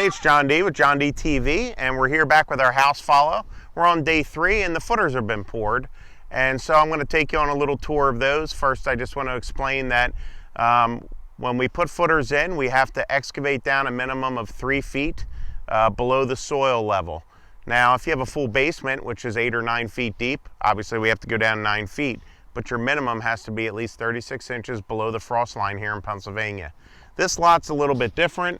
everybody, it's John D with John DTV, and we're here back with our house follow. We're on day 3 and the footers have been poured, and so I'm going to take you on a little tour of those. First, I just want to explain that when we put footers in, we have to excavate down a minimum of 3 feet below the soil level. Now, if you have a full basement, which is 8 or 9 feet deep, obviously we have to go down 9 feet, but your minimum has to be at least 36 inches below the frost line here in Pennsylvania. This lot's a little bit different.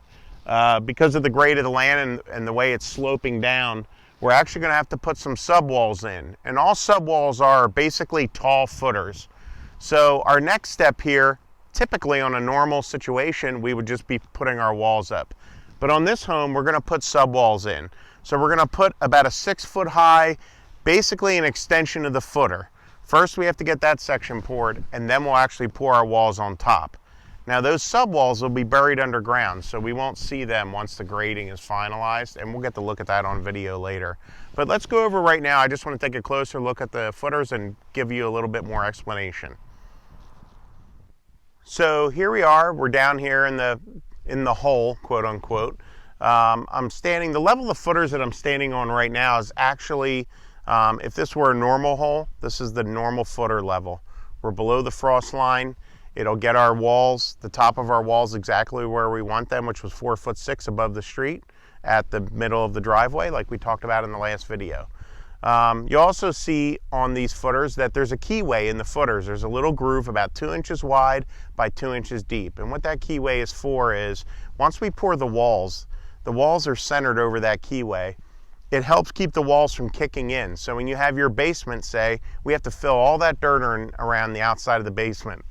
Because of the grade of the land and the way it's sloping down, we're actually going to have to put some subwalls in. And all subwalls are basically tall footers. So our next step here, typically on a normal situation, we would just be putting our walls up. But on this home, we're going to put subwalls in. So we're going to put about a 6-foot high, basically an extension of the footer. First, we have to get that section poured, and then we'll actually pour our walls on top. Now those subwalls will be buried underground, so we won't see them once the grading is finalized, and we'll get to look at that on video later. But let's go over right now. I just want to take a closer look at the footers and give you a little bit more explanation. So here we are. We're down here in the hole, quote unquote. The level of footers that I'm standing on right now is actually, if this were a normal hole, this is the normal footer level. We're below the frost line. It'll get our walls, the top of our walls, exactly where we want them, which was 4'6" above the street at the middle of the driveway, like we talked about in the last video. You also see on these footers that there's a keyway in the footers. There's a little groove about 2 inches wide by 2 inches deep. And what that keyway is for is, once we pour the walls are centered over that keyway. It helps keep the walls from kicking in. So when you have your basement, say, we have to fill all that dirt around the outside of the basement.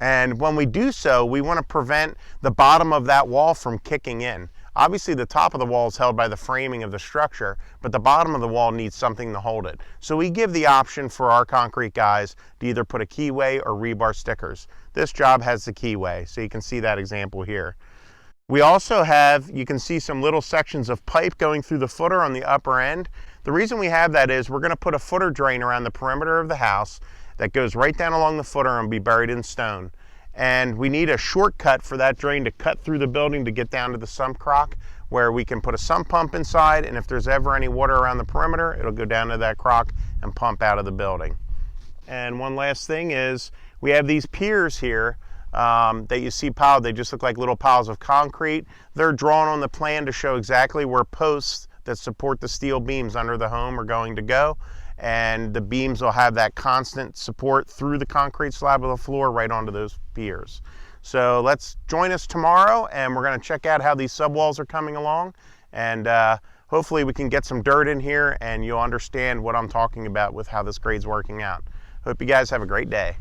And when we do so, we want to prevent the bottom of that wall from kicking in. Obviously, the top of the wall is held by the framing of the structure, but the bottom of the wall needs something to hold it. So we give the option for our concrete guys to either put a keyway or rebar stickers. This job has the keyway, so you can see that example here. We also have, you can see some little sections of pipe going through the footer on the upper end. The reason we have that is we're going to put a footer drain around the perimeter of the house that goes right down along the footer and be buried in stone. And we need a shortcut for that drain to cut through the building to get down to the sump crock, where we can put a sump pump inside, and if there's ever any water around the perimeter, it'll go down to that crock and pump out of the building. And one last thing is, we have these piers here that you see piled. They just look like little piles of concrete. They're drawn on the plan to show exactly where posts that support the steel beams under the home are going to go. And the beams will have that constant support through the concrete slab of the floor right onto those piers. So let's join us tomorrow, and we're going to check out how these subwalls are coming along, and hopefully we can get some dirt in here and you'll understand what I'm talking about with how this grade's working out. Hope you guys have a great day.